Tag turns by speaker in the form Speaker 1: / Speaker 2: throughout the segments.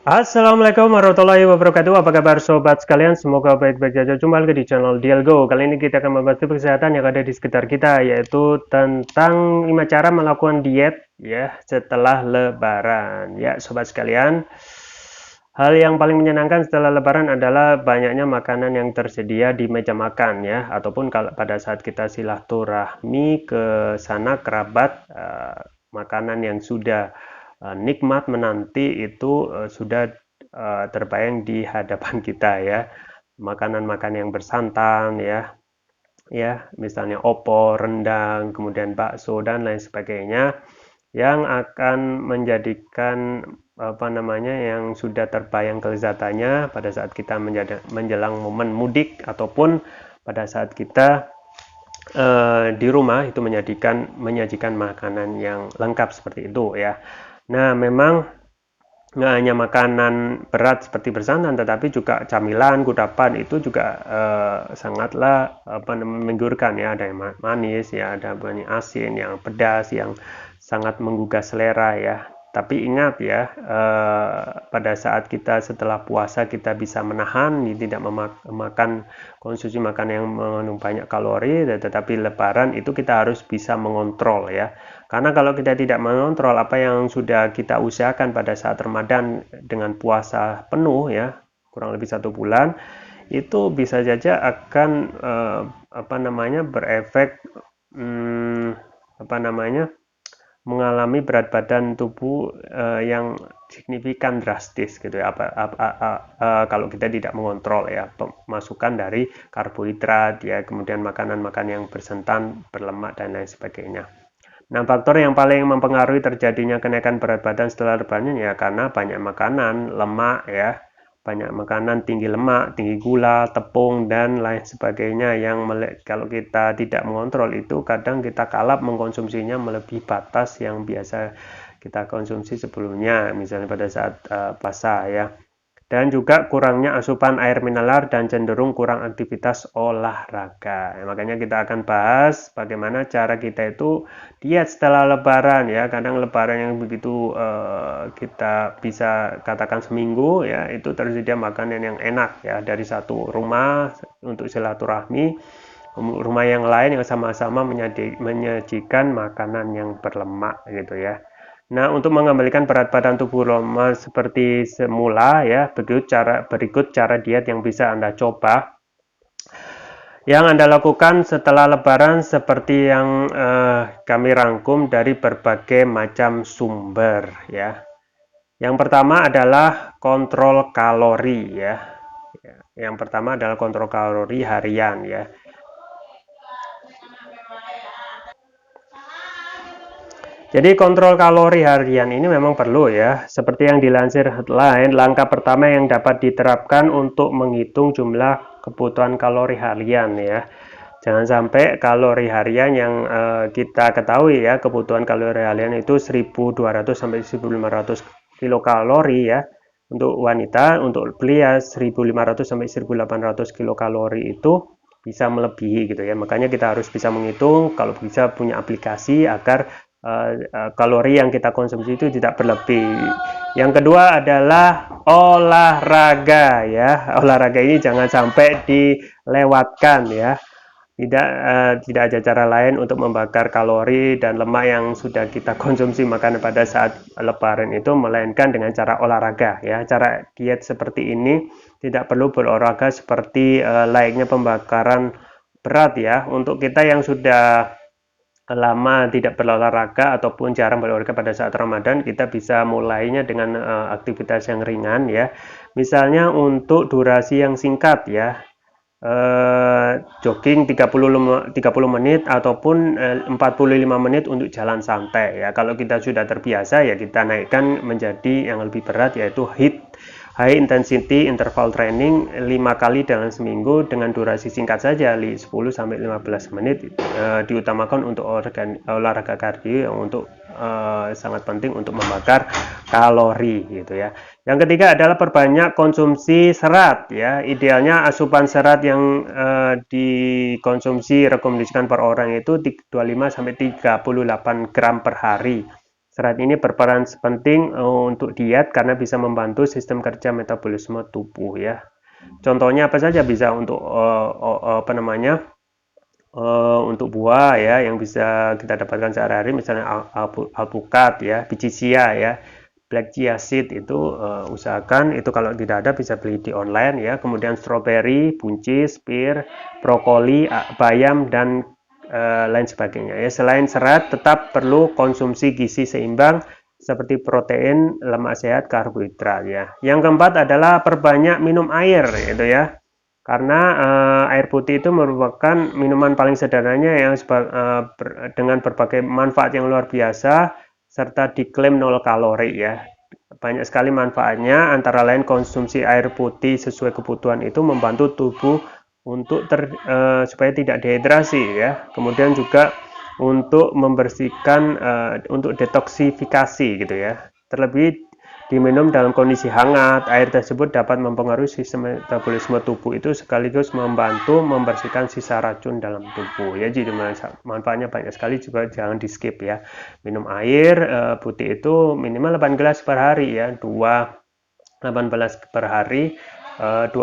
Speaker 1: Assalamualaikum warahmatullahi wabarakatuh. Apa kabar sobat sekalian? Semoga baik-baik saja. Jumpa lagi di channel Dialgo. Kali ini kita akan membahas tips kesehatan yang ada di sekitar kita, yaitu tentang 5 cara melakukan diet ya setelah lebaran. Ya, sobat sekalian, hal yang paling menyenangkan setelah lebaran adalah banyaknya makanan yang tersedia di meja makan ya, ataupun kalau pada saat kita silaturahmi ke sana kerabat, makanan yang sudah nikmat menanti itu sudah terbayang di hadapan kita ya. Makanan-makanan yang bersantan ya, misalnya opor, rendang, kemudian bakso dan lain sebagainya yang akan menjadikan yang sudah terbayang kelezatannya pada saat kita menjelang momen mudik ataupun pada saat kita di rumah itu menyajikan makanan yang lengkap seperti itu ya. Nah, memang nggak hanya makanan berat seperti bersantan, tetapi juga camilan, kudapan itu juga sangatlah menggiurkan ya. Ada yang manis ya, ada yang asin, yang pedas, yang sangat menggugah selera ya. Tapi ingat ya, pada saat kita setelah puasa kita bisa menahan, tidak memakan konsumsi makanan yang mengandung banyak kalori, tetapi lebaran itu kita harus bisa mengontrol ya. Karena kalau kita tidak mengontrol apa yang sudah kita usahakan pada saat Ramadan dengan puasa penuh ya, kurang lebih 1 bulan, itu bisa saja akan berefek mengalami berat badan tubuh yang signifikan drastis gitu ya, kalau kita tidak mengontrol ya masukan dari karbohidrat ya, kemudian makanan-makanan yang bersantan, berlemak dan lain sebagainya. Nah, faktor yang paling mempengaruhi terjadinya kenaikan berat badan setelah lebaran ya karena banyak makanan lemak ya, banyak makanan tinggi lemak, tinggi gula, tepung dan lain sebagainya yang kalau kita tidak mengontrol itu kadang kita kalap mengkonsumsinya melebihi batas yang biasa kita konsumsi sebelumnya, misalnya pada saat puasa ya. Dan juga kurangnya asupan air mineral dan cenderung kurang aktivitas olahraga. Makanya kita akan bahas bagaimana cara kita itu diet setelah lebaran ya. Kadang lebaran yang begitu kita bisa katakan seminggu ya, itu tersedia makanan yang enak ya dari satu rumah untuk silaturahmi, rumah yang lain yang sama-sama menyajikan makanan yang berlemak gitu ya. Nah, untuk mengembalikan berat badan tubuh normal seperti semula ya, berikut cara diet yang bisa Anda coba. Yang Anda lakukan setelah lebaran seperti yang kami rangkum dari berbagai macam sumber ya. Yang pertama adalah kontrol kalori ya. Yang pertama adalah kontrol kalori harian ya. Jadi kontrol kalori harian ini memang perlu ya. Seperti yang dilansir headline, langkah pertama yang dapat diterapkan untuk menghitung jumlah kebutuhan kalori harian ya. Jangan sampai kalori harian yang kita ketahui ya, kebutuhan kalori harian itu 1.200 sampai 1.500 kilokalori ya. Untuk wanita, untuk pria 1.500 sampai 1.800 kilokalori itu bisa melebihi gitu ya. Makanya kita harus bisa menghitung, kalau bisa punya aplikasi agar kalori yang kita konsumsi itu tidak berlebih. Yang kedua adalah olahraga ya. Olahraga ini jangan sampai dilewatkan ya. Tidak ada cara lain untuk membakar kalori dan lemak yang sudah kita konsumsi makanan pada saat lebaran itu melainkan dengan cara olahraga ya. Cara diet seperti ini tidak perlu berolahraga seperti layaknya pembakaran berat ya. Untuk kita yang sudah lama tidak berolahraga ataupun jarang berolahraga pada saat Ramadan, kita bisa mulainya dengan aktivitas yang ringan ya. Misalnya untuk durasi yang singkat ya, jogging 30 menit ataupun 45 menit untuk jalan santai ya. Kalau kita sudah terbiasa ya kita naikkan menjadi yang lebih berat, yaitu high intensity interval training 5 kali dalam seminggu dengan durasi singkat saja 10 sampai 15 menit, diutamakan untuk olahraga kardio yang untuk sangat penting untuk membakar kalori gitu ya. Yang ketiga adalah perbanyak konsumsi serat ya. Idealnya asupan serat yang dikonsumsi rekomendasikan per orang itu 25 sampai 38 gram per hari. Serat ini berperan penting untuk diet karena bisa membantu sistem kerja metabolisme tubuh ya. Contohnya apa saja bisa untuk apa namanya? Untuk buah ya yang bisa kita dapatkan sehari-hari misalnya alpukat ya, biji chia ya, black chia seed itu usahakan itu kalau tidak ada bisa beli di online ya. Kemudian strawberry, buncis, pir, brokoli, bayam dan lain sebagainya ya. Selain serat tetap perlu konsumsi gizi seimbang seperti protein, lemak sehat, karbohidrat ya. Yang keempat adalah perbanyak minum air gitu ya. Karena air putih itu merupakan minuman paling sederhananya yang dengan berbagai manfaat yang luar biasa serta diklaim 0 kalori ya. Banyak sekali manfaatnya, antara lain konsumsi air putih sesuai kebutuhan itu membantu tubuh untuk supaya tidak dehidrasi ya. Kemudian juga untuk membersihkan untuk detoksifikasi gitu ya. Terlebih diminum dalam kondisi hangat, air tersebut dapat mempengaruhi sistem metabolisme tubuh itu sekaligus membantu membersihkan sisa racun dalam tubuh ya. Jadi manfaatnya banyak sekali, juga jangan di skip ya. Minum air putih itu minimal 8 gelas per hari ya, 18 per hari, 2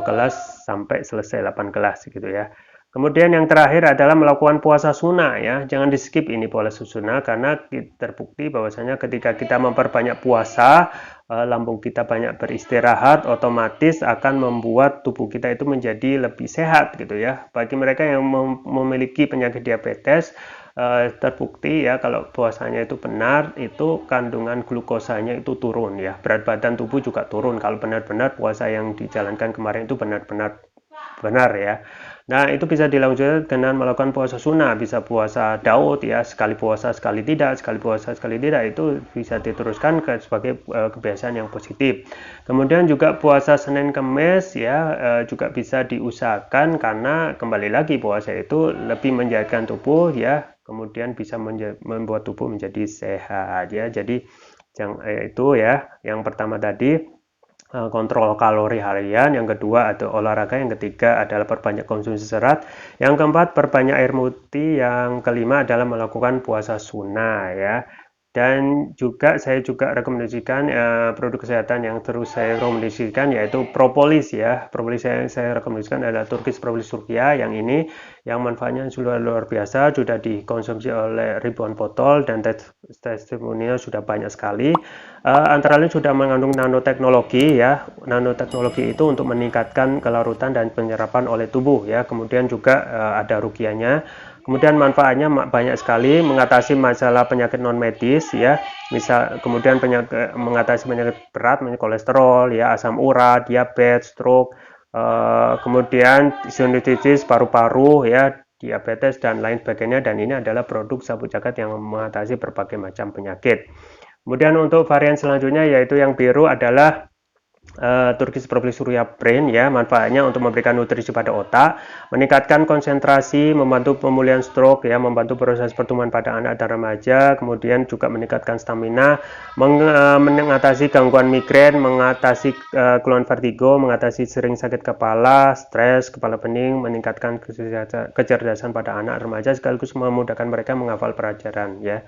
Speaker 1: gelas sampai selesai 8 gelas gitu ya. Kemudian yang terakhir adalah melakukan puasa sunnah ya. Jangan di skip ini puasa sunnah karena terbukti bahwasanya ketika kita memperbanyak puasa, lambung kita banyak beristirahat, otomatis akan membuat tubuh kita itu menjadi lebih sehat gitu ya. Bagi mereka yang memiliki penyakit diabetes, terbukti ya kalau puasanya itu benar, itu kandungan glukosanya itu turun ya. Berat badan tubuh juga turun kalau benar-benar puasa yang dijalankan kemarin itu benar-benar benar ya. Nah, itu bisa dilanjutkan dengan melakukan puasa sunnah, bisa puasa Daud ya, sekali puasa sekali tidak, sekali puasa sekali tidak, itu bisa diteruskan sebagai kebiasaan yang positif. Kemudian juga puasa Senin Kemis ya, juga bisa diusahakan karena kembali lagi puasa itu lebih menjahatkan tubuh ya, kemudian bisa membuat tubuh menjadi sehat ya. Jadi itu ya, yang pertama tadi kontrol kalori harian, yang kedua ada olahraga, yang ketiga adalah perbanyak konsumsi serat, yang keempat perbanyak air putih, yang kelima adalah melakukan puasa sunnah ya. Dan juga saya juga rekomendasikan produk kesehatan yang terus saya rekomendasikan yaitu propolis ya. Propolis saya rekomendasikan adalah Turkish Propolis Turkia, yang ini yang manfaatnya sudah luar biasa, sudah dikonsumsi oleh ribuan botol dan testimonial sudah banyak sekali. Antara lain sudah mengandung nanoteknologi ya. Nanoteknologi itu untuk meningkatkan kelarutan dan penyerapan oleh tubuh ya. Kemudian juga ada rukiahnya. Kemudian manfaatnya banyak sekali, mengatasi masalah penyakit non medis ya, misal kemudian mengatasi penyakit berat, kolesterol ya, asam urat, diabetes, stroke, kemudian sinusitis paru-paru ya, diabetes dan lain sebagainya. Dan ini adalah produk sabut jagat yang mengatasi berbagai macam penyakit. Kemudian untuk varian selanjutnya yaitu yang biru adalah Turkish Propolis Surya Brain ya. Manfaatnya untuk memberikan nutrisi pada otak, meningkatkan konsentrasi, membantu pemulihan stroke ya, membantu proses pertumbuhan pada anak dan remaja, kemudian juga meningkatkan stamina, mengatasi gangguan migrain, mengatasi keluhan vertigo, mengatasi sering sakit kepala, stres, kepala pening, meningkatkan kecerdasan pada anak remaja sekaligus memudahkan mereka menghafal pelajaran ya.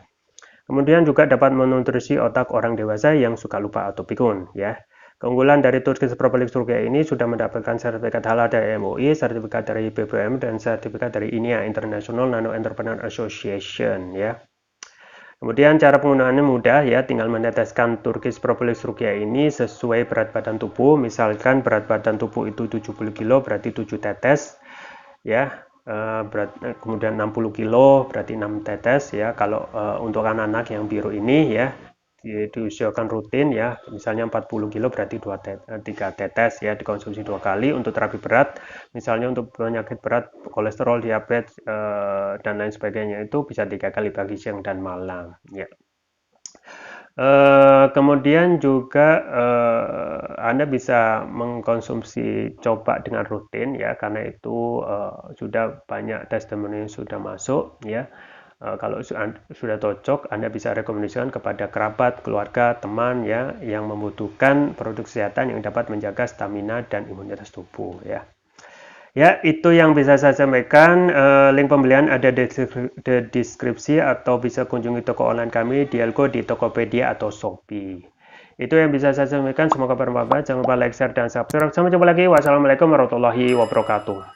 Speaker 1: Kemudian juga dapat menutrisi otak orang dewasa yang suka lupa atau pikun ya. Keunggulan dari Turkish Propolis Turkia ini sudah mendapatkan sertifikat halal dari MUI, sertifikat dari BPOM, dan sertifikat dari INIA International Nano Entrepreneur Association ya. Kemudian cara penggunaannya mudah ya, tinggal meneteskan Turkish Propolis Turkia ini sesuai berat badan tubuh. Misalkan berat badan tubuh itu 70 kilo berarti 7 tetes ya. Kemudian 60 kilo berarti 6 tetes ya. Kalau untuk anak-anak yang biru ini ya diusahakan rutin ya, misalnya 40 kilo berarti 3 tetes ya, dikonsumsi 2 kali. Untuk terapi berat, misalnya untuk penyakit berat, kolesterol, diabetes dan lain sebagainya, itu bisa 3 kali pagi, siang, dan malam ya. Kemudian juga Anda bisa mengkonsumsi coba dengan rutin ya, karena itu sudah banyak testimoni yang sudah masuk ya. Kalau sudah cocok, Anda bisa rekomendasikan kepada kerabat, keluarga, teman ya yang membutuhkan produk kesehatan yang dapat menjaga stamina dan imunitas tubuh ya. Ya, itu yang bisa saya sampaikan. Link pembelian ada di deskripsi atau bisa kunjungi toko online kami Dialgo di Tokopedia atau Shopee. Itu yang bisa saya sampaikan. Semoga bermanfaat. Jangan lupa like, share, dan subscribe. Sampai jumpa lagi. Wassalamualaikum warahmatullahi wabarakatuh.